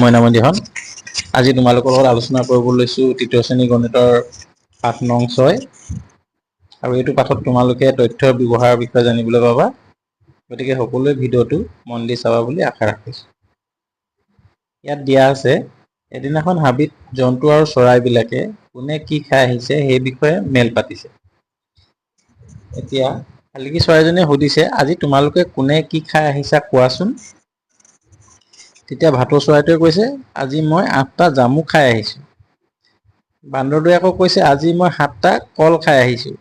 মইনামণিহঁত আজি তোমালোকৰ লগত আলোচনা কৰিব লৈছোঁ তৃতীয় শ্ৰেণী গণিতৰ পাঠ নং 6 আৰু এইটো পাঠত তোমালোকে তথ্যৰ ব্যৱহাৰৰ বিষয়ে জানিবলৈ পাবা। গতিকে সকলোৱে ভিডিঅ'টো মন দি চাবা বুলি আশা ৰাখিছোঁ। ইয়াত দিয়া আছে, এদিনাখন হাবিত জন্তু আৰু চৰাইবিলাকে কোনে কি খাই আহিছে সেই বিষয়ে মেল পাতিছে। এতিয়া শালিকী চৰাইজনীয়ে সুধিছে, আজি তোমালোকে কোনে কি খাই আহিছা কোৱাচোন। তেতিয়া ভাটৌ চৰাইটোৱে কৈছে, আজি মই 8টা জামু খাই আহিছোঁ। বান্দৰটোৱে আকৌ কৈছে, আজি মই 7টা কল খাই আহিছোঁ।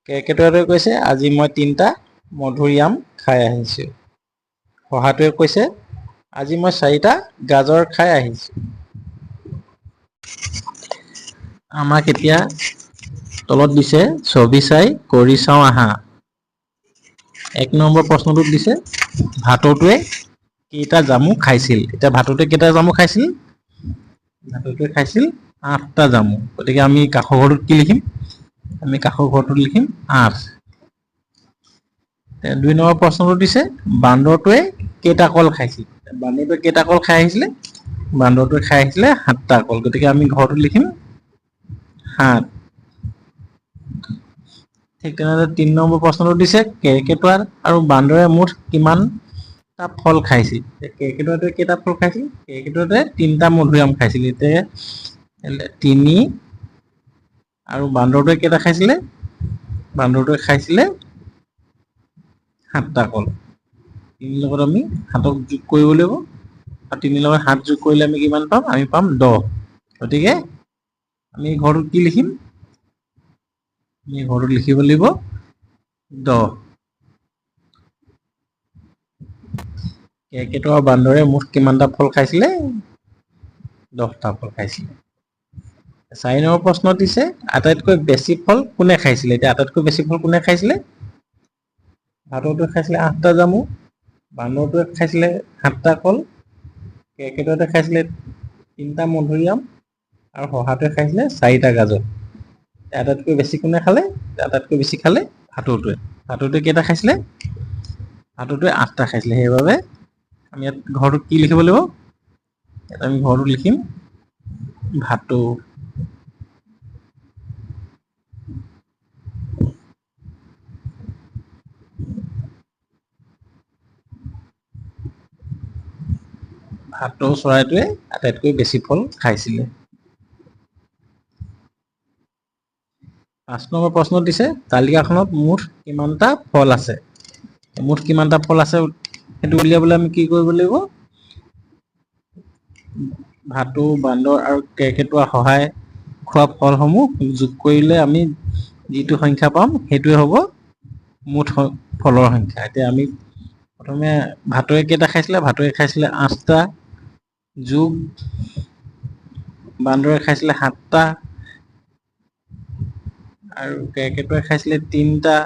কেৰ্কেটুৱাটোৱে কৈছে, আজি মই 3টা মধুৰিআম খাই আহিছোঁ। শহাটোৱে কৈছে, আজি মই 4টা গাজৰ খাই আহিছোঁ। আমাক এতিয়া তলত দিছে, ছবি চাই কৰি চাওঁ আহা। 1 নম্বৰ প্ৰশ্নটোত দিছে, ভাটৌটোৱে কেইটা জামু খাইছিল। এতিয়া ভাটৌটোৱে কেইটা জামু খাইছিল? ভাটৌটোৱে খাইছিল 8টা জামু। গতিকে আমি কাষৰ ঘৰটোত কি লিখিম? আমি কাষৰ ঘৰটোত লিখিম 8। 2 নম্বৰ প্ৰশ্নটো দিছে, বান্দৰটোৱে কেইটা কল খাইছিল। বান্দৰটোৱে কেইটা কল খাই আহিছিলে? বান্দৰটোৱে খাই আহিছিলে 7টা কল। গতিকে আমি ঘৰটোত লিখিম 7। ঠিক তেনেদৰে 3 নম্বৰ প্ৰশ্নটো দিছে, কেৰ্কেটুৱা আৰু বান্দৰে মুঠ কিমানটা ফল খাইছিল। কেৰ্কেটুৱাটোৱে কেইটা ফল খাইছিল? কেৰ্কেটুৱাটোৱে 3টা মধুৰিআম খাইছিল। এতিয়া 3 আৰু বান্দৰটোৱে কেইটা খাইছিলে? বান্দৰটোৱে খাইছিলে 7টা কল। 3 লগত আমি 7ক যোগ কৰিব লাগিব আৰু 3 লগত 7 যোগ কৰিলে আমি কিমান পাম? আমি পাম 10। গতিকে আমি ঘৰটোত কি লিখিম? আমি ঘৰটোত লিখিব লাগিব 10। কেৰ্কেটুৱা আৰু বান্দৰে মুঠ কিমানটা ফল খাইছিলে? 10টা ফল খাইছিলে। 4 নম্বৰ প্ৰশ্ন দিছে, আটাইতকৈ বেছি ফল কোনে খাইছিলে? এতিয়া আটাইতকৈ বেছি ফল কোনে খাইছিলে? ভাটৌটোৱে খাইছিলে 8টা জামু, বান্দৰটোৱে খাইছিলে 7টা কল, কেৰ্কেটুৱাটোৱে খাইছিলে 3টা মধুৰিআম আৰু শহাটোৱে খাইছিলে 4টা গাজৰ। আটাইতকৈ বেছি কোনে খালে? আটাইতকৈ বেছি খালে ভাটৌটোৱে। ভাটৌটোৱে কেইটা খাইছিলে? ভাটৌটোৱে 8টা খাইছিলে। সেইবাবে আমি ইয়াত ঘৰটোত কি লিখিব লাগিব? ইয়াত আমি ঘৰটোত লিখিম ভাটৌ। ভাটৌ চৰাইটোৱে আটাইতকৈ বেছি ফল খাইছিলে। 5 নম্বৰ প্ৰশ্নত দিছে, তালিকাখনত মুঠ কিমানটা ফল আছে। মুঠ কিমানটা ফল আছে সেইটো উলিয়াবলৈ আমি কি কৰিব লাগিব? ভাটৌ, বান্দৰ আৰু কেৰ্কেটুৱা সহায় খোৱা ফলসমূহ যোগ কৰিলে আমি যিটো সংখ্যা পাম সেইটোৱে হ'ব মুঠ ফলৰ সংখ্যা। এতিয়া আমি প্ৰথমে ভাটৌৱে কেইটা খাইছিলে? ভাটৌৱে খাইছিলে 8টা যোগ বান্দৰে খাইছিলে 7টা আৰু কেৰ্কেটুৱাই খাইছিলে 3টা,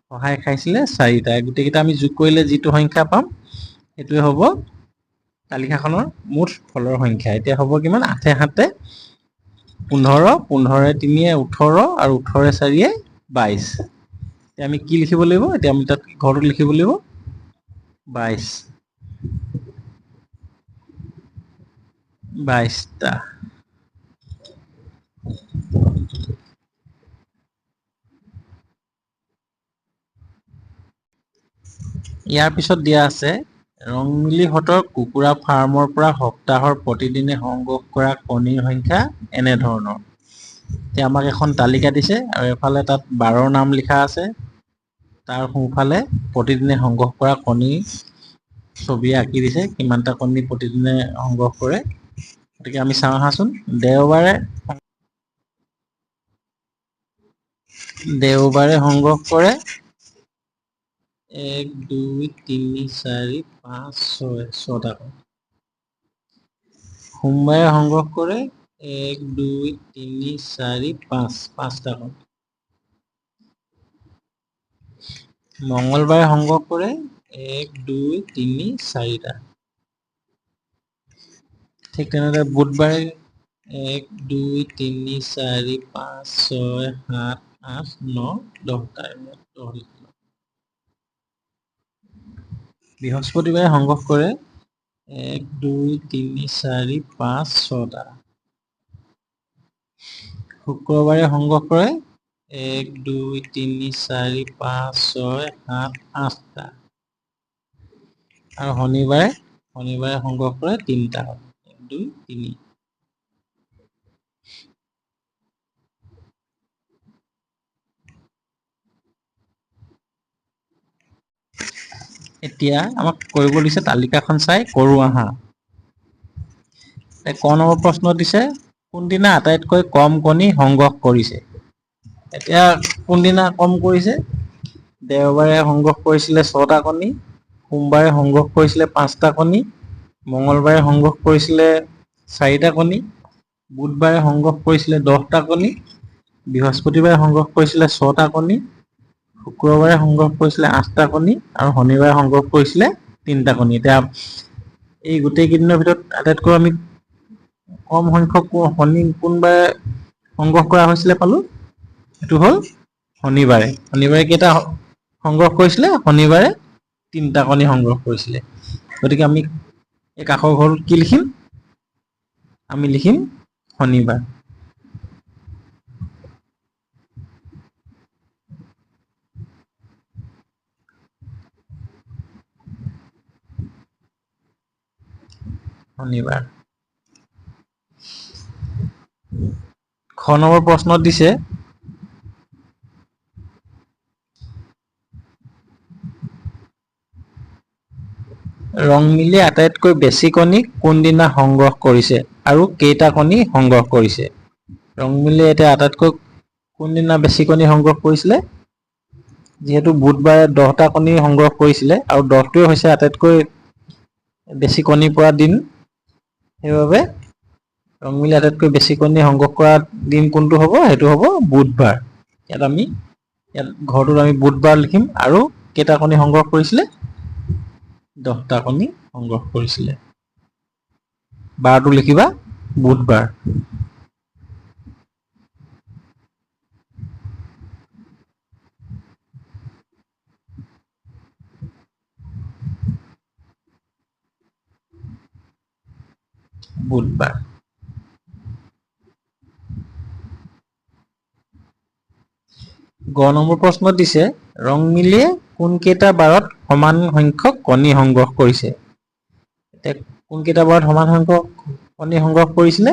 শহাই খাইছিলে 4টা। গোটেইকেইটা আমি যোগ কৰিলে যিটো সংখ্যা পাম সেইটোৱে হ'ব তালিকাখনৰ মুঠ ফলৰ সংখ্যা। এতিয়া হ'ব কিমান? 8 এ 7 এ 15, 15 এ 3 এ 18 আৰু 18 এ 4 এ 22। এতিয়া আমি কি লিখিব লাগিব? এতিয়া আমি তাত ঘৰটোত লিখিব লাগিব 22। 22টা। ইয়াৰ পিছত দিয়া আছে, ৰংমিলিহঁতৰ কুকুৰা ফাৰ্মৰ পৰা সপ্তাহৰ প্ৰতিদিনে সংগ্ৰহ কৰা কণীৰ সংখ্যা এনেধৰণৰ। এতিয়া আমাক এখন তালিকা দিছে আৰু এফালে তাত 12ৰ নাম লিখা আছে। তাৰ সোঁফালে প্ৰতিদিনে সংগ্ৰহ কৰা কণী ছবি আঁকি দিছে, কিমানটা কণী প্ৰতিদিনে সংগ্ৰহ কৰে। গতিকে আমি চাওঁ আহাচোন। দেওবাৰে সংগ্ৰহ কৰে 1 2 3 4 5 6 6টা কণী। সোমবাৰে সংগ্ৰহ কৰে 1 2 3 4 5 5টা কণী। মঙ্গলবাৰে সংগ্ৰহ কৰে 1 2 3 4টা। ঠিক তেনেদৰে বুধবাৰে 1 2 3 4 5 6 7 8 9 10টা। বৃহস্পতিবাৰে সংগ্ৰহ কৰে 1 2 3 4 5 6টা। শুক্ৰবাৰে সংগ্ৰহ কৰে 1 2 3 4 5 6 7 8টা। আৰু শনিবাৰে সংগ্ৰহ কৰে 3টা। 1 2 3। এতিয়া আমাক কৰিব দিছে তালিকাখন চাই কৰো আহা। ক নম্বৰ প্ৰশ্ন দিছে কোনদিনা আটাইতকৈ কম কণী সংগ্ৰহ কৰিছে। এতিয়া কোনদিনা কম কৰিছে? দেওবাৰে সংগ্ৰহ কৰিছিলে 6টা কণী, সোমবাৰে সংগ্ৰহ কৰিছিলে 5টা কণী, মঙ্গলবাৰে সংগ্ৰহ কৰিছিলে 4টা কণী, বুধবাৰে সংগ্ৰহ কৰিছিলে 10টা কণী, বৃহস্পতিবাৰে সংগ্ৰহ কৰিছিলে 6টা কণী, শুক্ৰবাৰে সংগ্ৰহ কৰিছিলে 8টা কণী আৰু শনিবাৰে সংগ্ৰহ কৰিছিলে 3টা কণী। এতিয়া এই গোটেই কেইদিনৰ ভিতৰত আটাইতকৈ আমি কম সংখ্যক কণী কোনবাৰে সংগ্ৰহ কৰা হৈছিলে পালো, সেইটো হ'ল শনিবাৰে। শনিবাৰে কেইটা সংগ্ৰহ কৰিছিলে? শনিবাৰে 3টা কণী সংগ্ৰহ কৰিছিলে। গতিকে আমি এই কাষৰ ঘৰটোত কি লিখিম? আমি লিখিম শনিবাৰ। শনিবাৰ। খ নম্বৰ প্ৰশ্নত দিছে ৰংমিলিয়ে আটাইতকৈ বেছি কণী কোনদিনা সংগ্ৰহ কৰিছে আৰু কেইটা কণী সংগ্ৰহ কৰিছে? ৰংমিলিয়ে এতিয়া আটাইতকৈ কোনদিনা বেছি কণী সংগ্ৰহ কৰিছিলে? যিহেতু বুধবাৰে 10টা কণী সংগ্ৰহ কৰিছিলে আৰু 10টোৱে হৈছে আটাইতকৈ বেছি কণী পৰা দিন, সেইবাবে ৰংমিলিয়ে আটাইতকৈ বেছি কণী সংগ্ৰহ কৰা দিন কোনটো হ'ব? সেইটো হ'ব বুধবাৰ। ইয়াত ঘৰটোত আমি বুধবাৰ লিখিম আৰু কেইটা কণী সংগ্ৰহ কৰিছিলে? 10টা কণী সংগ্ৰহ কৰিছিলে। বাৰটো লিখিবা বুধবাৰ। বুধবাৰ। গ নম্বৰ প্ৰশ্নত দিছে ৰংমিলিয়ে কোনকেইটা বাৰত সমান সংখ্যক কণী সংগ্ৰহ কৰিছে? এতিয়া কোনকেইটা বাৰত সমান সংখ্যক কণী সংগ্ৰহ কৰিছিলে?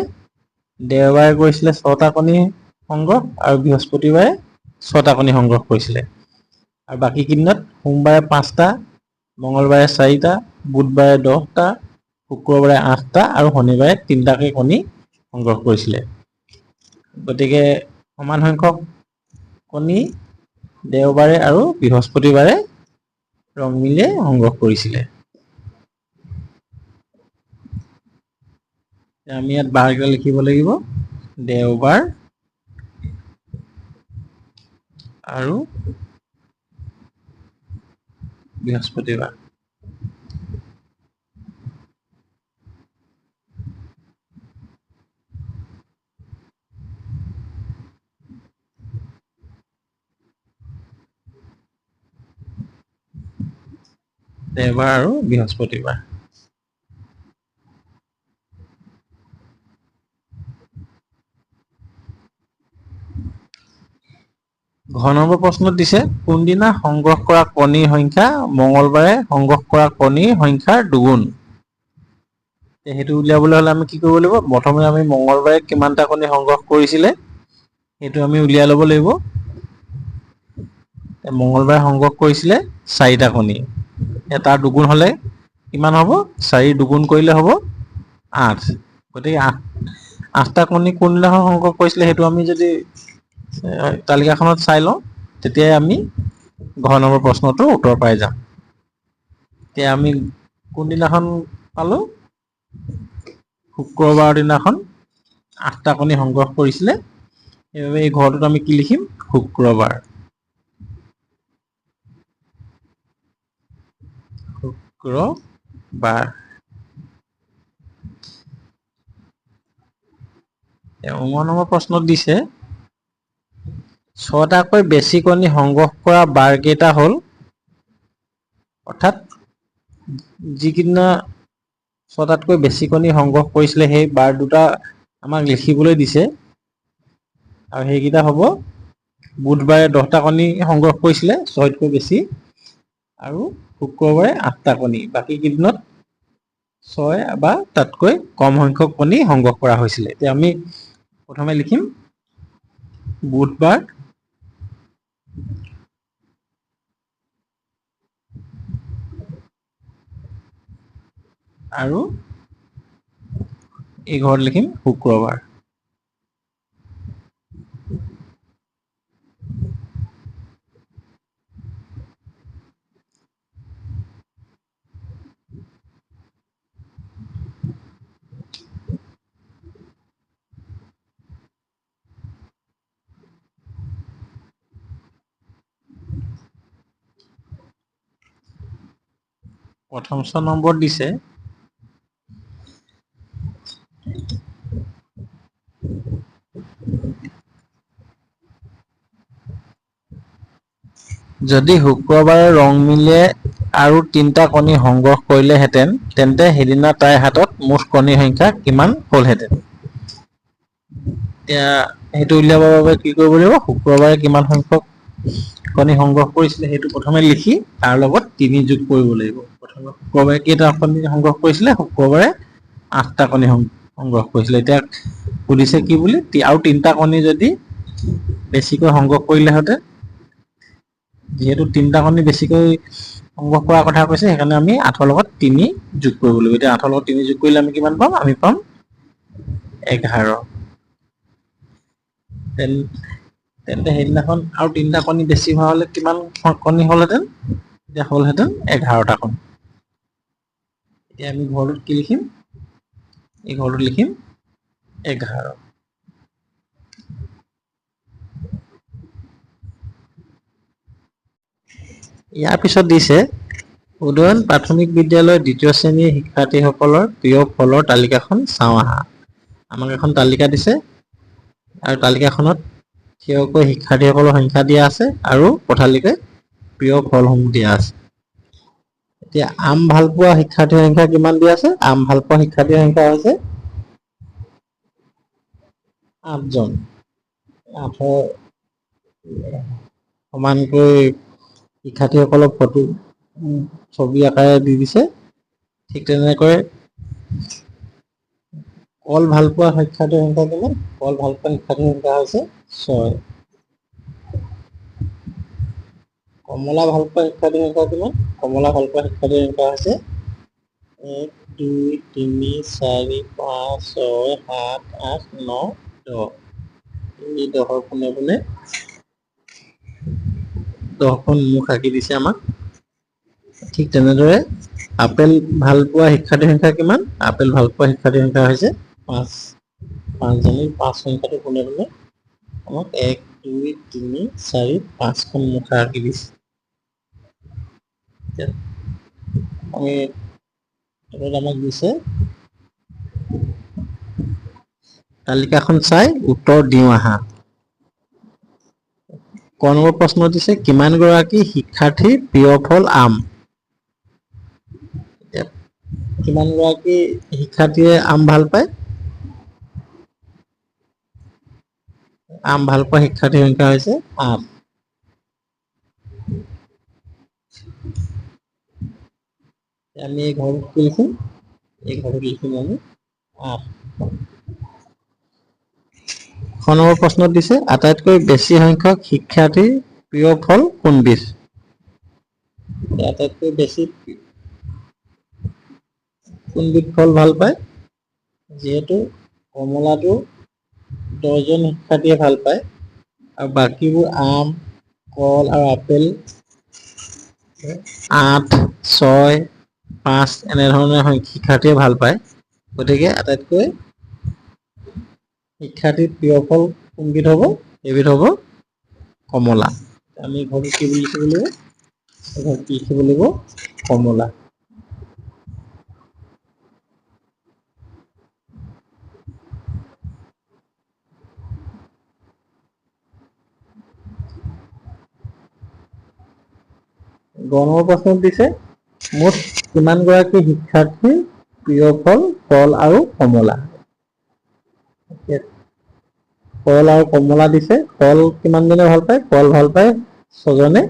দেওবাৰে কৰিছিলে 6টা কণী সংগ্ৰহ আৰু বৃহস্পতিবাৰে 6টা কণী সংগ্ৰহ কৰিছিলে। আৰু বাকী কেইদিনত সোমবাৰে 5টা, মঙ্গলবাৰে 4টা, বুধবাৰে 10টা, শুক্ৰবাৰে 8টা আৰু শনিবাৰে 3টাকৈ কণী সংগ্ৰহ কৰিছিলে। গতিকে সমান সংখ্যক কণী দেওবাৰে আৰু বৃহস্পতিবাৰে ৰংমিলিয়ে সংগ্ৰহ কৰিছিলে। আমি ইয়াত বাৰকেইটা লিখিব লাগিব, দেওবাৰ আৰু বৃহস্পতিবাৰ। দেওবাৰ আৰু বৃহস্পতিবাৰ। ঘ নম্বৰ প্ৰশ্নত দিছে কোনদিনা সংগ্ৰহ কৰা কণীৰ সংখ্যা মঙ্গলবাৰে সংগ্ৰহ কৰা কণীৰ সংখ্যাৰ দুগুণ? সেইটো উলিয়াবলৈ হলে আমি কি কৰিব লাগিব? প্ৰথমে আমি মঙ্গলবাৰে কিমানটা কণী সংগ্ৰহ কৰিছিলে সেইটো আমি উলিয়াই ল'ব লাগিব। মঙ্গলবাৰে সংগ্ৰহ কৰিছিলে 4টা কণী। তাৰ দুগুণ হলে কিমান হ'ব? 4 দুগুণ কৰিলে হ'ব 8। গতিকে 8টা কণী কোনদিনাখন সংগ্ৰহ কৰিছিলে সেইটো আমি যদি তালিকাখনত চাই লওঁ তেতিয়াই আমি ঘ নম্বৰ প্ৰশ্নটোৰ উত্তৰ পাই যাম। এতিয়া আমি কোনদিনাখন পালো? শুক্ৰবাৰৰ দিনাখন 8টা কণী সংগ্ৰহ কৰিছিলে। সেইবাবে এই ঘৰটোত আমি কি লিখিম? শুক্ৰবাৰ। শুক্ৰবাৰ। 9 নম্বৰ প্ৰশ্নত দিছে 6টাকৈ বেছি কণী সংগ্ৰহ কৰা বাৰ কেইটা হ'ল? অৰ্থাৎ যিকেইদিনা 6টাতকৈ বেছি কণী সংগ্ৰহ কৰিছিলে সেই বাৰ দুটা আমাক লিখিবলৈ দিছে আৰু সেইকেইটা হ'ব বুধবাৰে 10টা কণী সংগ্ৰহ কৰিছিলে 6তকৈ বেছি আৰু শুক্ৰবাৰে 8টা কণী। বাকী কেইদিনত 6 বা তাতকৈ কম সংখ্যক কণী সংগ্ৰহ কৰা হৈছিলে। এতিয়া আমি প্ৰথমে লিখিম বুধবাৰ আৰু এই ঘৰত লিখিম শুক্ৰবাৰ। প্ৰথম 6 নম্বৰত দিছে যদি শুক্ৰবাৰে ৰং মিলে আৰু 3টা কণী সংগ্ৰহ কৰিলেহেঁতেন তেন্তে সেইদিনা তাইৰ হাতত মুঠ কণীৰ সংখ্যা কিমান হ'লহেঁতেন। এতিয়া সেইটো উলিয়াবৰ বাবে কি কৰিব লাগিব, শুক্ৰবাৰে কিমান সংখ্যক কণী সংগ্ৰহ কৰিছিলে সেইটো প্ৰথমে লিখি তাৰ লগত 3 যোগ কৰিব লাগিব। প্ৰথমে শুক্ৰবাৰে কেইটা কণী সংগ্ৰহ কৰিছিলে, শুক্ৰবাৰে 8টা কণী সংগ্ৰহ কৰিছিলে। এতিয়া সুধিছে কি বুলি, আৰু 3টা কণী যদি বেছিকৈ সংগ্ৰহ কৰিলেহেঁতেন, যিহেতু 3টা কণী বেছিকৈ সংগ্ৰহ কৰাৰ কথা কৈছে সেইকাৰণে আমি 8ৰ লগত 3 যোগ কৰিব লাগিব। এতিয়া 8ৰ লগত 3 যোগ কৰিলে আমি কিমান পাম, আমি পাম 11। তেন্তে সেইদিনাখন আৰু 3টা কণী বেছি হোৱা হলে কিমান কণী হ'লহেঁতেন, এতিয়া হ'লহেঁতেন 11টা কণী। এতিয়া আমি ঘৰটোত কি লিখিম, এই ঘৰটোত লিখিম 11। ইয়াৰ পিছত দিছে উদয়ন প্ৰাথমিক বিদ্যালয়ৰ 2য় শ্ৰেণীৰ শিক্ষাৰ্থীসকলৰ প্ৰিয় ফলৰ তালিকাখন চাওঁ আহা। আমাক এখন তালিকা দিছে আৰু তালিকাখনত থিয়কৈ শিক্ষাৰ্থীসকলৰ সংখ্যা দিয়া আছে আৰু পথালিকৈ প্ৰিয় ফলসমূহ দিয়া আছে। এতিয়া আম ভাল পোৱা শিক্ষাৰ্থীৰ সংখ্যা কিমান দিয়া আছে, আম ভাল পোৱা শিক্ষাৰ্থীৰ সংখ্যা হৈছে 8 জন। 8ৰ সমানকৈ শিক্ষাৰ্থীসকলক ফটো ছবি আকাৰে দি দিছে। ঠিক তেনেকৈ কল ভাল পোৱা শিক্ষাৰ্থীৰ সংখ্যা কিমান, কল ভাল পোৱা শিক্ষাৰ্থীৰ সংখ্যা হৈছে 6। কমলা ভাল পোৱা শিক্ষাৰ্থীৰ সংখ্যা কিমান, কমলা ভাল পোৱা শিক্ষাৰ্থীৰ সংখ্যা হৈছে 1 2 3 4 5 6 7 8 9 10। এই 10ৰ পোনে পোনে 10খন মুখ আঁকি দিছে আমাক। ঠিক তেনেদৰে আপেল ভাল পোৱা শিক্ষাৰ্থীৰ সংখ্যা কিমান, আপেল ভাল পোৱা শিক্ষাৰ্থীৰ সংখ্যা হৈছে 5। 5 জনী 5 সংখ্যাটো পোনে পোনে আমাক 1 2 3 4 5খন মুখ আঁকি দিছে। আমি আমাক দিছে তালিকাখন চাই উত্তৰ দিওঁ আহা। ক নম্বৰ প্ৰশ্ন দিছে কিমান গৰাকী শিক্ষাৰ্থীৰ প্ৰিয় ফল আম। কিমান গৰাকী শিক্ষাৰ্থীয়ে আম ভাল পায়, আম ভাল পোৱা শিক্ষাৰ্থীৰ সংখ্যা হৈছে 8। আমি এই ঘৰটোত কি লিখিম, এই ঘৰটোত লিখিম আমি 8। খ নম্বৰ প্ৰশ্নত দিছে আটাইতকৈ বেছি সংখ্যক শিক্ষাৰ্থীৰ প্ৰিয় ফল কোনবিধ। আটাইতকৈ বেছি কোনবিধ ফল ভাল পায়, যিহেতু কমলাটো 10 জন শিক্ষাৰ্থীয়ে ভাল পায় আৰু বাকীবোৰ আম, কল আৰু আপেল 8 6 5 এনেধৰণৰ শিক্ষাৰ্থীয়ে ভাল পায়। গতিকে আটাইতকৈ শিক্ষাৰ্থীৰ প্ৰিয় ফল কোনবিধ হ'ব, এইবিধ হ'ব কমলা। আমি ঘৰটো কি বুলি লিখিব লাগিব, ঘৰটো লিখিব লাগিব কমলা। গ নম্বৰ প্ৰশ্নত দিছে মুঠ কিমানগৰাকী শিক্ষাৰ্থীৰ প্ৰিয় ফল কল আৰু কমলা? কল আৰু কমলা দিছে। কল কিমানজনে ভাল পায়? কল ভাল পায় 6 জনে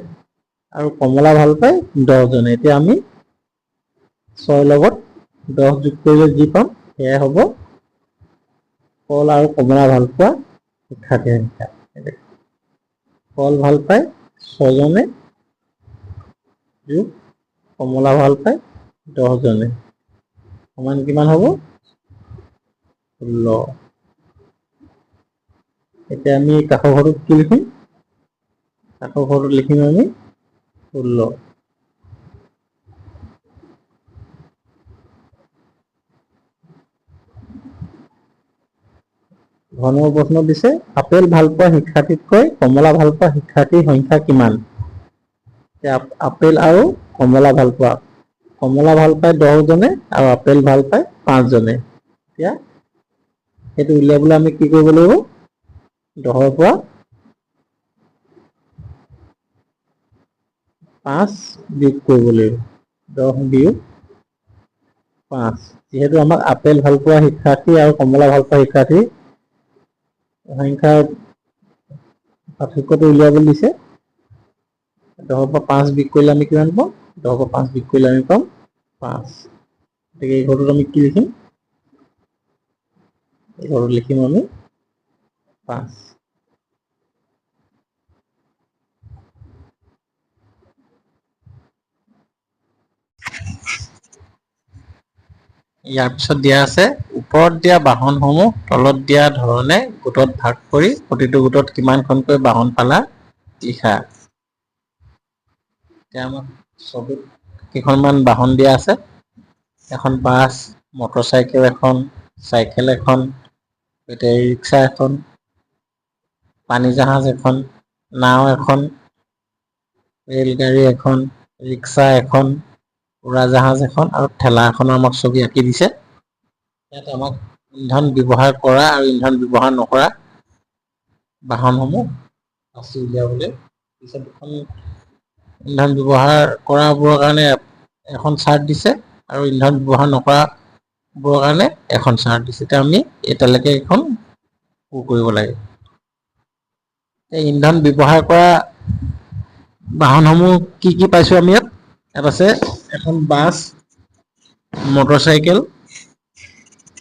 আৰু কমলা ভাল পায় 10 জনে। এতিয়া আমি 6 লগত 10 যোগ কৰিলে যি পাম সেয়াই হ'ব কল আৰু কমলা ভাল পোৱা শিক্ষাৰ্থীৰ সংখ্যা। কল ভাল পায় 6 জনে যোগ কমলা ভাল পায় 10 জনে সমান কিমান হ'ব? 16। এতিয়া আমি কাষৰ ঘৰটোত কি লিখিম? কাষৰ ঘৰটোত লিখিম আমি 16। ঘনৰ প্ৰশ্ন দিছে আপেল ভাল পোৱা শিক্ষাৰ্থীতকৈ কমলা ভাল পোৱা শিক্ষাৰ্থীৰ সংখ্যা কিমান? আপেল আৰু কমলা ভাল পোৱা। কমলা ভাল পায় 10 জনে আৰু আপেল ভাল পায় 5 জনে। এতিয়া সেইটো উলিয়াবলৈ আমি কি কৰিব লাগিব? 10ৰ পৰা 5 বিয়োগ কৰিব লাগিব। 10 বিয়োগ 5। যিহেতু আমাক আপেল ভাল পোৱা শিক্ষাৰ্থী আৰু কমলা ভাল পোৱা শিক্ষাৰ্থী সংখ্যাৰ পাৰ্থক্যটো উলিয়াবলৈ দিছে। 10ৰ পৰা 5 বিয়োগ কৰিলে আমি কিমান পাম? 10ৰ পৰা 5 বিয়োগ কৰিলে আমি পাম 5। গতিকে এই ঘৰটোত আমি কি লিখিম? এই ঘৰটোত লিখিম আমি 5। ইয়াৰ পিছত দিয়া আছে ওপৰত দিয়া বাহনসমূহ তলত দিয়া ধৰণে গোটত ভাগ কৰি প্ৰতিটো গোটত কিমানখনকৈ বাহন পালা লিখা। এতিয়া আমাক ছবিত কেইখনমান বাহন দিয়া আছে। এখন বাছ, মটৰচাইকেল এখন, চাইকেল এখন, বেটেৰী ৰিক্সা এখন, পানী জাহাজ এখন, নাও এখন, ৰেলগাড়ী এখন, ৰিক্সা এখন, উৰাজাহাজ এখন আৰু ঠেলা এখনৰ আমাক ছবি আঁকি দিছে। ইয়াত আমাক ইন্ধন ব্যৱহাৰ কৰা আৰু ইন্ধন ব্যৱহাৰ নকৰা বাহনসমূহ বাছি উলিয়াবলৈ দিছে। দুখন ইন্ধন ব্যৱহাৰ কৰাবোৰৰ কাৰণে এখন চাৰ্ট দিছে আৰু ইন্ধন ব্যৱহাৰ নকৰাবোৰৰ কাৰণে এখন চাৰ্ট দিছে। এতিয়া আমি এতিয়ালৈকে এখন পূৰ কৰিব লাগে। ইন্ধন ব্যৱহাৰ কৰা বাহনসমূহ কি কি পাইছো আমি ইয়াত? ইয়াত আছে এখন বাছ, মটৰচাইকেল,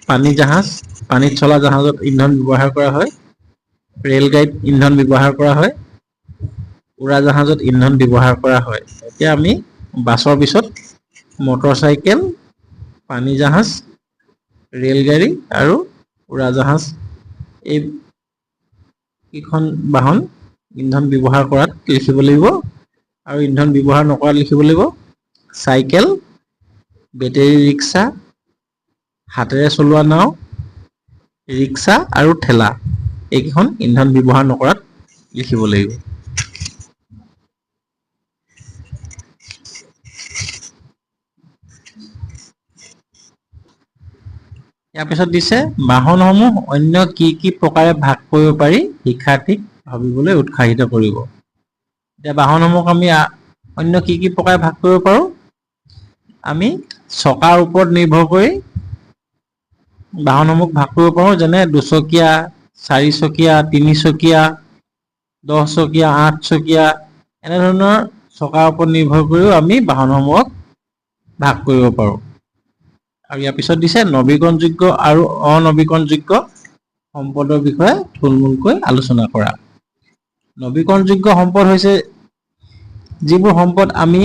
পানী জাহাজ, পানীত চলা জাহাজত ইন্ধন ব্যৱহাৰ কৰা হয়, ৰেলগাড়ীত ইন্ধন ব্যৱহাৰ কৰা হয়, উৰাজাহাজত ইন্ধন ব্যৱহাৰ কৰা হয়। এতিয়া আমি বাছৰ পিছত মটৰচাইকেল, পানী জাহাজ, ৰেলগাড়ী আৰু উৰাজাহাজ এই কেইখন বাহন ইন্ধন ব্যৱহাৰ কৰাত লিখিব লাগিব আৰু ইন্ধন ব্যৱহাৰ নকৰাত লিখিব লাগিব চাইকেল, বেটেৰী ৰিক্সা, হাতেৰে চলোৱা নাও, ৰিক্সা আৰু ঠেলা। এইকেইখন ইন্ধন ব্যৱহাৰ নকৰাত লিখিব লাগিব। ইয়াৰ পিছত দিছে বাহনসমূহ অন্য কি কি প্ৰকাৰে ভাগ কৰিব পাৰি শিক্ষাৰ্থীক ভাবিবলৈ উৎসাহিত কৰিব। এতিয়া বাহনসমূহক আমি অন্য কি কি প্ৰকাৰে ভাগ কৰিব পাৰোঁ? আমি চকাৰ ওপৰত নিৰ্ভৰ কৰি বাহনসমূহ ভাগ কৰিব পাৰোঁ। যেনে 2 চকীয়া, 4 চকীয়া, 3 চকীয়া, 10 চকীয়া, 8 চকীয়া এনেধৰণৰ চকাৰ ওপৰত নিৰ্ভৰ কৰিও আমি বাহনসমূহক ভাগ কৰিব পাৰোঁ। আৰু ইয়াৰ পিছত দিছে নৱীকৰণযোগ্য আৰু অনৱীকৰণযোগ্য সম্পদৰ বিষয়ে থুলমূলকৈ আলোচনা কৰা। নৱীকৰণযোগ্য সম্পদ হৈছে যিবোৰ সম্পদ আমি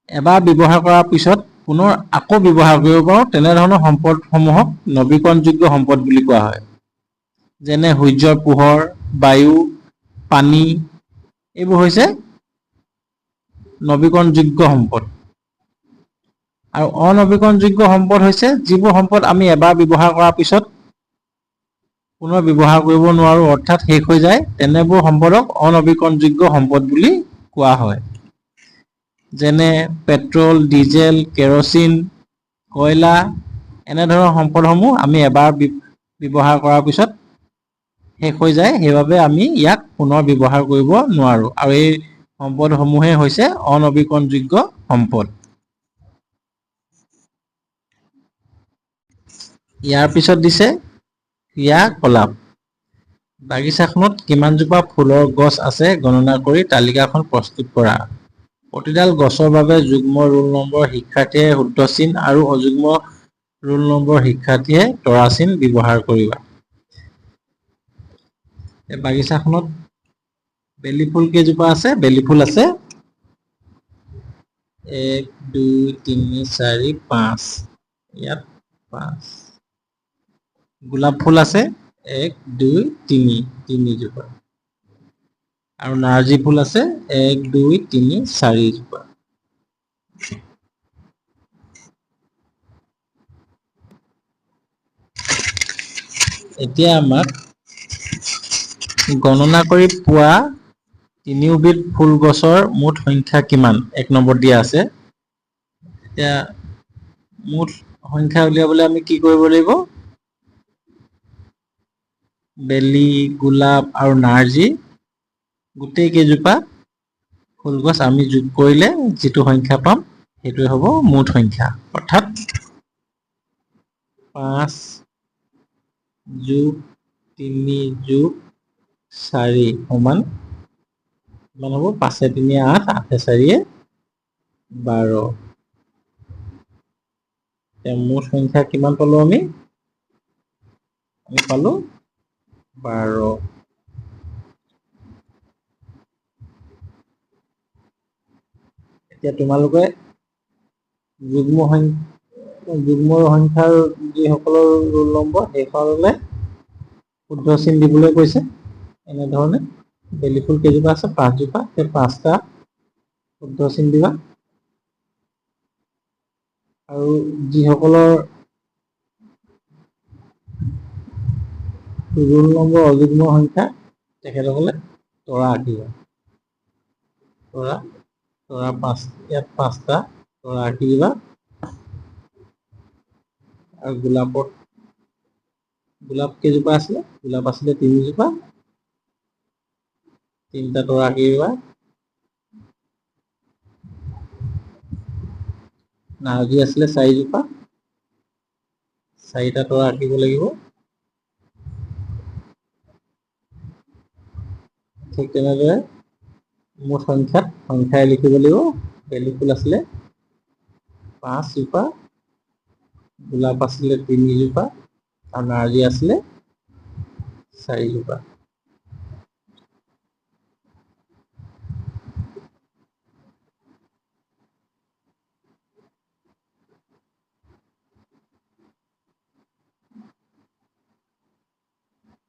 এবাৰ ব্যৱহাৰ কৰাৰ পিছত পুনৰ আকৌ ব্যৱহাৰ কৰিব পাৰোঁ, তেনেধৰণৰ সম্পদসমূহক নৱীকৰণযোগ্য সম্পদ বুলি কোৱা হয়। যেনে সূৰ্যৰ পোহৰ, বায়ু, পানী এইবোৰ হৈছে নৱীকৰণযোগ্য সম্পদ। আৰু অনৱীকৰণযোগ্য সম্পদ হৈছে যিবোৰ সম্পদ আমি এবাৰ ব্যৱহাৰ কৰাৰ পিছত পুনৰ ব্যৱহাৰ কৰিব নোৱাৰোঁ, অৰ্থাৎ শেষ হৈ যায়, তেনেবোৰ সম্পদক অনৱীকৰণযোগ্য সম্পদ বুলি কোৱা হয়। যেনে পেট্ৰল, ডিজেল, কেৰচিন, কয়লা এনেধৰণৰ সম্পদসমূহ আমি এবাৰ ব্যৱহাৰ কৰাৰ পিছত শেষ হৈ যায়, সেইবাবে আমি ইয়াক পুনৰ ব্যৱহাৰ কৰিব নোৱাৰোঁ। আৰু এই সম্পদসমূহে হৈছে অনৱীকৰণযোগ্য সম্পদ। ইয়াৰ পিছত দিছে ক্ৰিয়াকলাপ। বাগিচাখনত কিমানজোপা ফুলৰ গছ আছে গণনা কৰি তালিকাখন প্ৰস্তুত কৰা। প্ৰতিডাল গছৰ বাবে যুগ্ম ৰোল নম্বৰ শিক্ষাৰ্থীয়ে শুদ্ধ চিন আৰু অযুগ্ম ৰোল নম্বৰ শিক্ষাৰ্থীয়ে তৰা চিন ব্যৱহাৰ কৰিবা। এই বাগিচাখনত বেলি ফুল কেইজোপা আছে? বেলি ফুল আছে 1 2 3 4 5, ইয়াত 5। গোলাপ ফুল আছে 1 2 3, 3 জোপা। আৰু নাৰ্জী ফুল আছে 1 2 3 4 জোপা। এতিয়া আমাক গণনা কৰি পোৱা তিনিওবিধ ফুল গছৰ মুঠ সংখ্যা কিমান? 1 নম্বৰ দিয়া আছে। এতিয়া মুঠ সংখ্যা উলিয়াবলৈ আমি কি কৰিব লাগিব? বেলি, গোলাপ আৰু নাৰ্জী গোটেই কেইজোপা ফুলগছ আমি যোগ কৰিলে যিটো সংখ্যা পাম সেইটোৱে হ'ব মুঠ সংখ্যা। অৰ্থাৎ 5 যোগ 3 যোগ 4 সমান কিমান হ'ব? 5 এ 3 8, 8 এ 4 12। মুঠ সংখ্যা কিমান পালো আমি? পালো 12। এতিয়া তোমালোকে যুগ্ম সংখ্যাৰ যিসকলৰ ৰোল নম্বৰ সেইসকলে শুদ্ধ চিন দিবলৈ কৈছে। এনেধৰণে বেলি ফুল কেইজোপা আছে? 5 জোপা। সেই 5টা শুদ্ধ চিন দিবা। আৰু যিসকলৰ ৰোল নম্বৰ অযুগ্ম সংখ্যা তেখেতসকলে তৰা আঁকিবা। তৰা 5, ইয়াত 5টা তৰা আঁকি দিবা। আৰু গোলাপ কেইজোপা আছিলে? গোলাপ আছিলে 3 জোপা, 3টা তৰা আঁকি দিবা। নাৰ্জী আছিলে 4 জোপা, 4টা তৰা আঁকিব লাগিব। ঠিক তেনেদৰে মুঠ সংখ্যাই লিখিব লাগিব। বেলি ফুল আছিলে 5 জোপা, গোলাপ আছিলে 3 জোপা আৰু নাৰ্জী আছিলে 4 জোপা।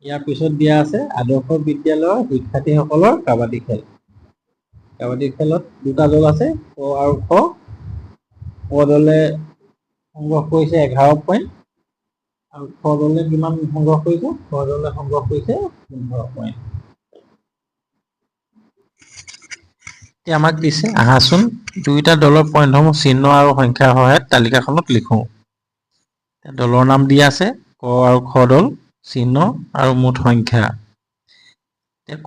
ইয়াৰ পিছত দিয়া আছে আদৰ্শ বিদ্যালয়ৰ শিক্ষাৰ্থীসকলৰ কাবাডী খেল। কাবাডী খেলত দুটা দল আছে, ক আৰু খ। ক দলে সংগ্ৰহ কৰিছে 11 পইণ্ট আৰু খ দলে কিমান সংগ্ৰহ কৰিছে? খ দলে সংগ্ৰহ কৰিছে 15 পইণ্ট। এতিয়া আমাক দিছে আহাচোন দুয়োটা দলৰ পইণ্টসমূহ চিহ্ন আৰু সংখ্যাৰ সহায়ত তালিকাখনত লিখো। দলৰ নাম দিয়া আছে ক আৰু খ দল, চিহ্ন আৰু মুঠ সংখ্যা।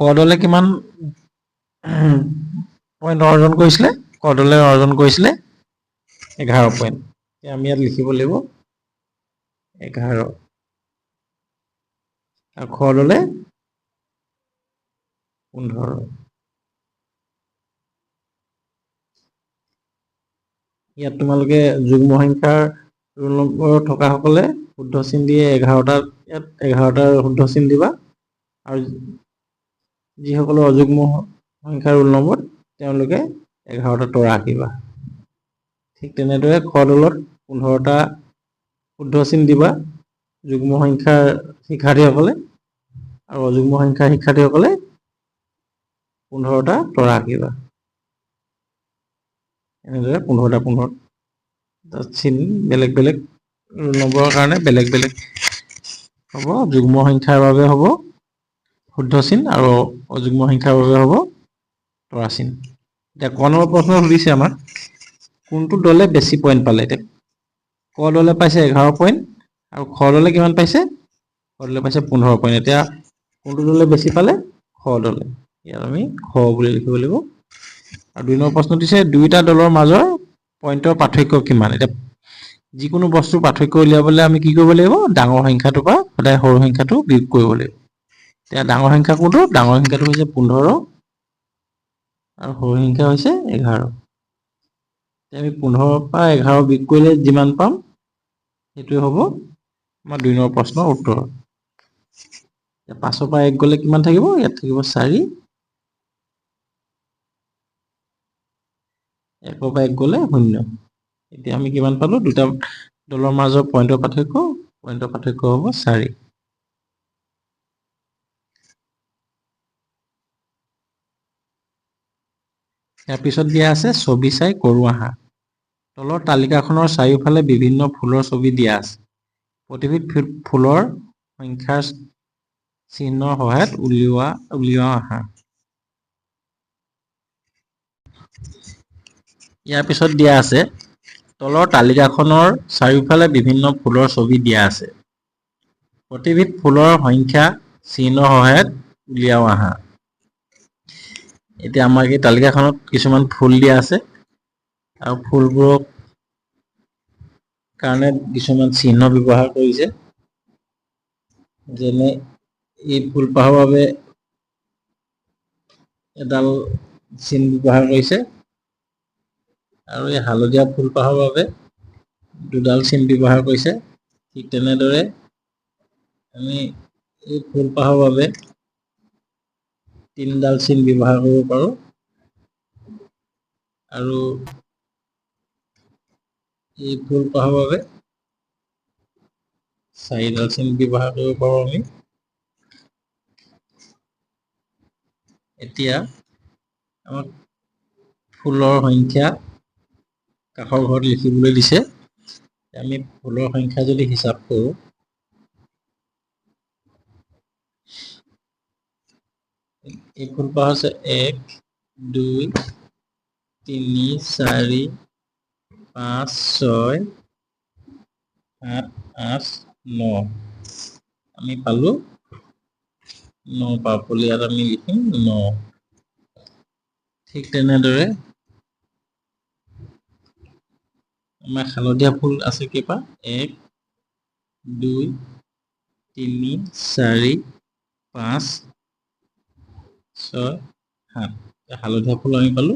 ক দলে কিমান পইণ্ট অৰ্জন কৰিছিলে? ক দলে অৰ্জন কৰিছিলে 11 পইণ্ট। আমি ইয়াত লিখিব লাগিব 11 আৰু খ দলে 15। ইয়াত তোমালোকে যুগ্ম সংখ্যাৰ ৰোল নম্বৰ থকা সকলে শুদ্ধ চিন দিয়ে 11টা, ইয়াত 11টাৰ শুদ্ধ চিন দিবা। আৰু যিসকলৰ অযুগ্ম সংখ্যাৰ ৰোল নম্বৰ তেওঁলোকে 11টা তৰা আঁকিবা। ঠিক তেনেদৰে খ দলত 15টা শুদ্ধ চিন দিবা যুগ্ম সংখ্যাৰ শিক্ষাৰ্থীসকলে, আৰু অযুগ্ম সংখ্যাৰ শিক্ষাৰ্থীসকলে 15টা তৰা আঁকিবা। এনেদৰে 15টা চিন বেলেগ বেলেগ ৰোল নম্বৰৰ কাৰণে বেলেগ বেলেগ হ'ব। যুগ্ম সংখ্যাৰ বাবে হ'ব শুদ্ধ চিন আৰু অযুগ্ম সংখ্যাৰ বাবে হ'ব তৰা চিন। এতিয়া ক নম্বৰ প্ৰশ্ন সুধিছে আমাক কোনটো দলে বেছি পইণ্ট পালে? এতিয়া ক দলে পাইছে 11 পইণ্ট আৰু খ দলে কিমান পাইছে? খ দলে পাইছে 15 পইণ্ট। এতিয়া কোনটো দলে বেছি পালে? খ দলে। ইয়াত আমি খ বুলি লিখিব লাগিব। আৰু 2 নম্বৰ প্ৰশ্ন দিছে দুয়োটা দলৰ মাজৰ পইণ্টৰ পাৰ্থক্য কিমান? এতিয়া যিকোনো বস্তুৰ পাৰ্থক্য উলিয়াবলৈ আমি কি কৰিব লাগিব? ডাঙৰ সংখ্যাটোৰ পৰা সদায় সৰু সংখ্যাটো বিয়োগ কৰিব লাগিব। এতিয়া ডাঙৰ সংখ্যা কোনটো? ডাঙৰ সংখ্যাটো হৈছে 15 আৰু সৰু সংখ্যা হৈছে 11। আমি 15 পৰা 11 বিয়োগ কৰিলে যিমান পাম সেইটোৱে হ'ব আমাৰ 2 নম্বৰ প্ৰশ্নৰ উত্তৰ। 5 পৰা 1 গ'লে কিমান থাকিব? ইয়াত থাকিব 4। 1 পৰা 1 গ'লে 0। এতিয়া আমি কিমান পালো? দুটা দলৰ মাজৰ পইণ্টৰ পাৰ্থক্য হ'ব 4। ইয়াৰ পিছত দিয়া আছে ছবি চাই কৰো আহা। তলৰ তালিকাখনৰ চাৰিওফালে বিভিন্ন ফুলৰ ছবি দিয়া আছে। প্ৰতিবিধ ফুলৰ সংখ্যাৰ চিহ্নৰ সহায়ত উলিওৱা আহা। ইয়াৰ পিছত দিয়া আছে তলৰ তালিকাখনৰ চাৰিওফালে বিভিন্ন ফুলৰ ছবি দিয়া আছে। প্ৰতিবিধ ফুলৰ সংখ্যা চিহ্নৰ সহায়ত উলিয়াও আহা। এতিয়া আমাক এই তালিকাখনত কিছুমান ফুল দিয়া আছে আৰু ফুলবোৰক কাৰণে কিছুমান চিহ্ন ব্যৱহাৰ কৰিছে। যেনে এই ফুলপাহৰ বাবে এডাল চিন ব্যৱহাৰ কৰিছে আৰু এই হালধীয়া ফুলপাহৰ বাবে দুডাল চিন ব্যৱহাৰ কৰিছে। ঠিক তেনেদৰে আমি এই ফুলপাহৰ বাবে 3ডাল চিন ব্যৱহাৰ কৰিব পাৰোঁ আৰু এই ফুলপাহৰ বাবে 4ডাল চিন ব্যৱহাৰ কৰিব পাৰোঁ আমি। এতিয়া আমাক ফুলৰ সংখ্যা কাষৰ ঘৰত লিখিবলৈ দিছে। আমি ফুলৰ সংখ্যা যদি হিচাপ কৰোঁ, এই ফুলপাহ হৈছে 1, 2, 3, 4, 5, 6, 7, 8, 9। আমি পালো 9 পাবলৈ ইয়াত আমি লিখিম 9। ঠিক তেনেদৰে আমাৰ হালধীয়া ফুল আছে কেইটা? 1, 2, 3, 4, 5, 6, 7। হালধীয়া ফুল আমি পালো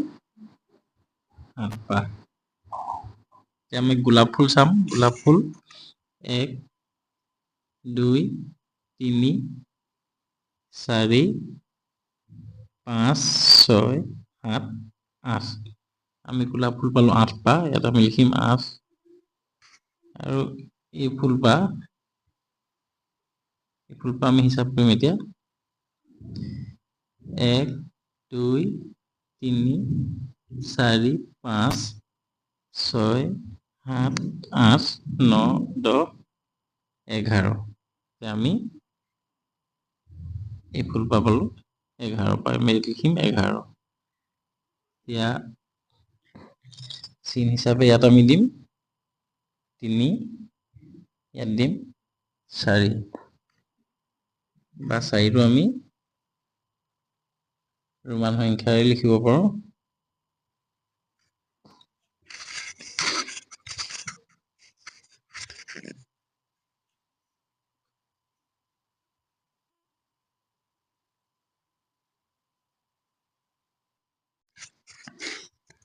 8 পাহ। এতিয়া আমি গোলাপ ফুল চাম। গোলাপ ফুল 1, 2, 3, 4, 5, 6, 7, 8। আমি গোলাপ ফুল পালো 8 পাহ। ইয়াত আমি লিখিম 8। আৰু এই ফুলপাহ আমি হিচাপ কৰিম এতিয়া। 1, 2, 3, 4, 5, 6, 7, 8, 9, 10, 11। আমি এই ফুলপাহ পালো 11 পাহ। আমি লিখিম 11। এতিয়া চিন হিচাপে ইয়াত আমি দিম 3, ইয়াত দিম 4 বা 4টো আমি ৰোমান সংখ্যাৰে লিখিব পাৰোঁ।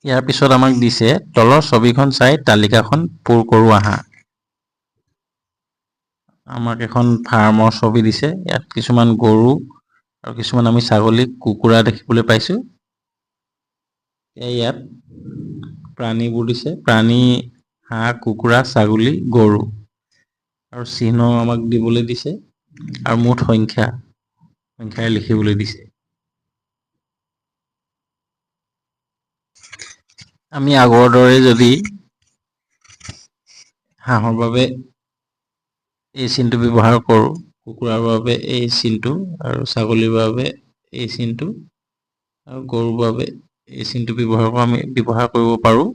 ইয়াৰ পিছত আমাক দিছে তলৰ ছবিখন চাই তালিকাখন পূৰ কৰো আহা। আমাক এখন ফাৰ্মৰ ছবি দিছে। ইয়াত কিছুমান গৰু আৰু কিছুমান আমি ছাগলী, কুকুৰা দেখিবলৈ পাইছোঁ। ইয়াত প্ৰাণীবোৰ দিছে। প্ৰাণী হাঁহ, কুকুৰা, ছাগলী, গৰু আৰু চিহ্ন আমাক দিবলৈ দিছে আৰু মুঠ সংখ্যাৰে লিখিবলৈ দিছে। আমি আগৰ দৰে যদি হাঁহৰ বাবে এই চিনটো ব্যৱহাৰ কৰোঁ, কুকুৰাৰ বাবে এই চিনটো, আৰু ছাগলীৰ বাবে এই চিনটো, আৰু গৰুৰ বাবে এই চিনটো ব্যৱহাৰ কৰিব পাৰোঁ।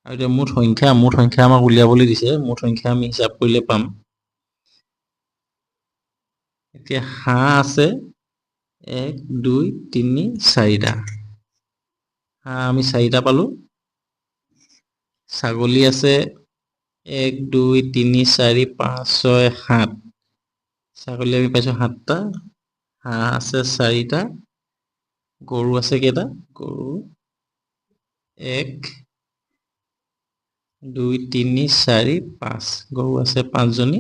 আৰু এতিয়া মুঠ সংখ্যা আমাক উলিয়াবলৈ দিছে। মুঠ সংখ্যা আমি হিচাপ কৰিলে পাম। এতিয়া হাঁহ আছে 1, 2, 3, 4টা। হাঁহ আমি 4টা পালো। ছাগলী আছে 1 2 3 4 5 6 7 ছাগলী আমি পাইছো 7টা হাঁহ আছে 4টা গৰু আছে কেইটা গৰু 1 2 3 4 5 গৰু আছে 5 জনী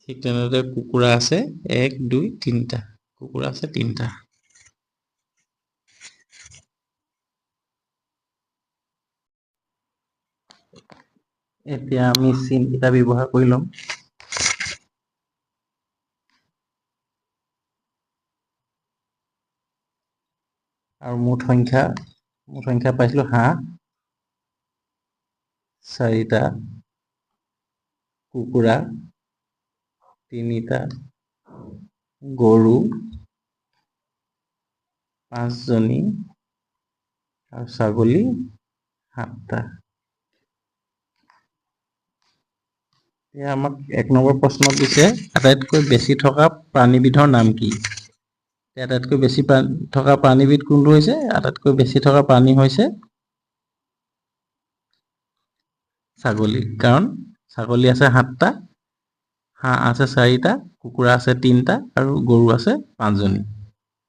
ঠিক তেনেদৰে কুকুৰা আছে 1 2 3টা কুকুৰা আছে 3টা এতিয়া আমি চিন কেইটা ব্যৱহাৰ কৰি লম আৰু মুঠ সংখ্যা পাইছিলো হাঁহ 4টা কুকুৰা 3টা গৰু 5 জনী আৰু ছাগলী 7টা এতিয়া আমাক 1 নম্বৰ প্ৰশ্নত দিছে আটাইতকৈ বেছি থকা প্ৰাণীবিধৰ নাম কি আটাইতকৈ বেছি থকা প্ৰাণীবিধ কোনটো হৈছে আটাইতকৈ বেছি থকা প্ৰাণী হৈছে ছাগলী কাৰণ ছাগলী আছে 7টা হাঁহ আছে 4টা কুকুৰা আছে 3টা আৰু গৰু আছে 5 জনী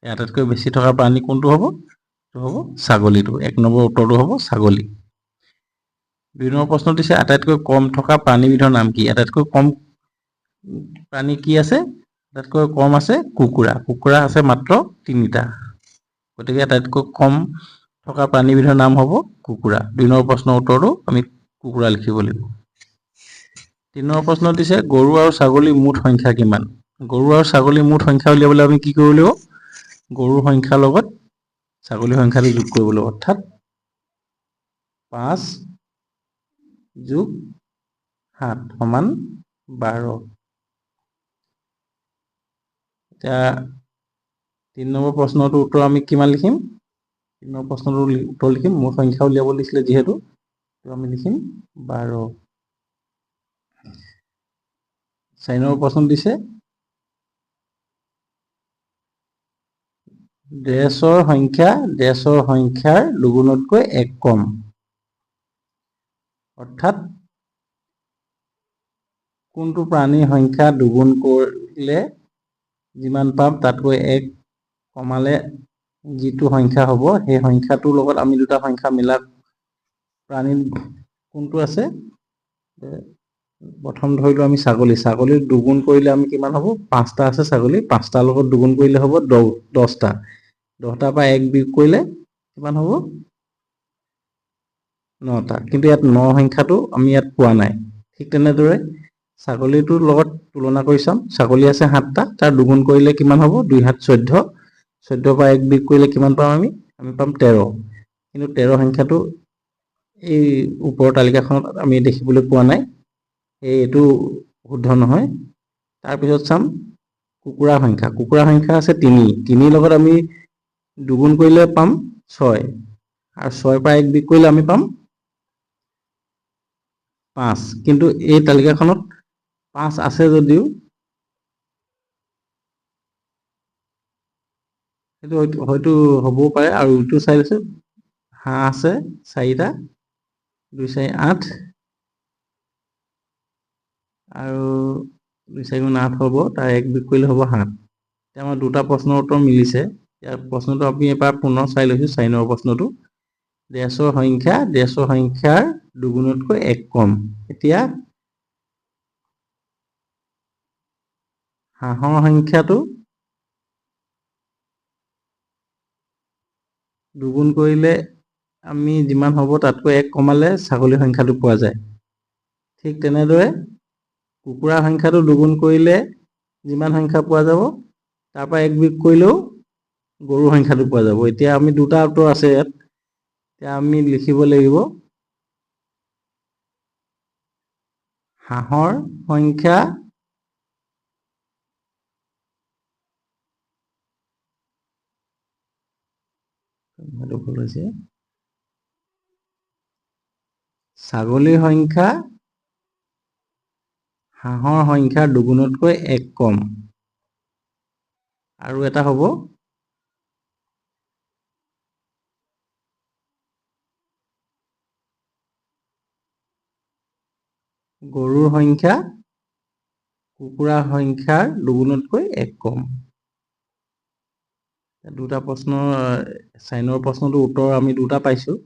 আটাইতকৈ বেছি থকা প্ৰাণী কোনটো হ'ব হ'ব ছাগলীটো 1 নম্বৰ উত্তৰটো হ'ব ছাগলী 2 নম্বৰ প্ৰশ্ন দিছে আটাইতকৈ কম থকা প্ৰাণীবিধৰ নাম কি আটাইতকৈ কম প্ৰাণী কি আছে আটাইতকৈ কম আছে কুকুৰা আছে মাত্ৰ 3টা গতিকে আটাইতকৈ কম থকা প্ৰাণীবিধৰ নাম হ'ব কুকুৰা 2 নম্বৰ প্ৰশ্নৰ উত্তৰটো আমি কুকুৰা লিখিব লাগিব 3 নম্বৰ প্ৰশ্ন দিছে গৰু আৰু ছাগলীৰ মুঠ সংখ্যা কিমান গৰু আৰু ছাগলীৰ মুঠ সংখ্যা উলিয়াবলৈ আমি কি কৰিব লাগিব গৰুৰ সংখ্যাৰ লগত ছাগলীৰ সংখ্যাটো যোগ কৰিব লাগিব অৰ্থাৎ 5 যোগ 7 সমান 12 এতিয়া 3 নম্বৰ প্ৰশ্নটোৰ উত্তৰ আমি কিমান লিখিম 3 নম্বৰ প্ৰশ্নটোৰ উত্তৰ লিখিম মুঠ সংখ্যা উলিয়াব দিছিলে যিহেতু আমি লিখিম 12 4 নম্বৰ প্ৰশ্ন দিছে ড্ৰেছৰ সংখ্যাৰ দুগুণতকৈ 1 কম অৰ্থাৎ কোনটো প্ৰাণীৰ সংখ্যা দুগুণ কৰিলে যিমান পাম তাতকৈ 1 কমালে যিটো সংখ্যা হ'ব সেই সংখ্যাটোৰ লগত আমি দুটা সংখ্যা মিলা প্ৰাণী কোনটো আছে প্ৰথম ধৰিলো আমি ছাগলীৰ দুগুণ কৰিলে আমি কিমান হ'ব 5টা আছে ছাগলী 5টাৰ লগত দুগুণ কৰিলে হ'ব 10টা 10টাৰ পৰা 1 বিয়োগ কৰিলে কিমান হ'ব 9টা কিন্তু ইয়াত 9 সংখ্যাটো আমি ইয়াত পোৱা নাই ঠিক তেনেদৰে ছাগলীটোৰ লগত তুলনা কৰি চাম ছাগলী আছে 7টা তাৰ দুগুণ কৰিলে কিমান হ'ব 2 7 14 14 পৰা 1 বিয়োগ কৰিলে কিমান পাম আমি পাম 13 কিন্তু 13 সংখ্যাটো এই ওপৰৰ তালিকাখনত আমি দেখিবলৈ পোৱা নাই এইটো শুদ্ধ নহয় তাৰ পিছত চাম কুকুৰা সংখ্যা আছে 3 লগত আমি দুগুণ কৰিলে পাম 6 আৰু 6 পৰা 1 বিয়োগ কৰিলে আমি পাম 5 কিন্তু এই তালিকাখনত 5 আছে যদিও সেইটো হয়তো হ'বও পাৰে আৰু ইটো চাইড আছে হাঁহ আছে 4টা 2 4 8 আৰু 2 4 গুণ 8 হ'ব তাৰ 1 বিয়োগ কৰিলে হ'ব 7 এতিয়া আমাৰ দুটা প্ৰশ্নৰ উত্তৰ মিলিছে ইয়াৰ প্ৰশ্নটো আমি এবাৰ পুনৰ চাই লৈছো 4 নম্বৰ প্ৰশ্নটো ড্ৰেছৰ সংখ্যাৰ দুগুণতকৈ 1 কম এতিয়া হাঁহৰ সংখ্যাটো দুগুণ কৰিলে আমি যিমান হ'ব তাতকৈ 1 কমালে ছাগলীৰ সংখ্যাটো পোৱা যায় ঠিক তেনেদৰে কুকুৰা সংখ্যাটো দুগুণ কৰিলে যিমান সংখ্যা পোৱা যাব তাৰ পৰা 1 বিয়োগ কৰিলেও গৰুৰ সংখ্যাটো পোৱা যাব এতিয়া আমি দুটা উত্তৰ আছে ইয়াত এতিয়া আমি লিখিব লাগিব হাঁহৰ সংখ্যা ভুল হৈছে ছাগলীৰ সংখ্যা হাঁহৰ সংখ্যাৰ দুগুণতকৈ 1 কম আৰু এটা হ'ব গৰুৰ সংখ্যা কুকুৰাৰ সংখ্যাৰ দুগুণতকৈ 1 কম। দুটা প্ৰশ্নৰ 4 নম্বৰ প্ৰশ্নটোৰ উত্তৰ আমি দুটা পাইছোঁ।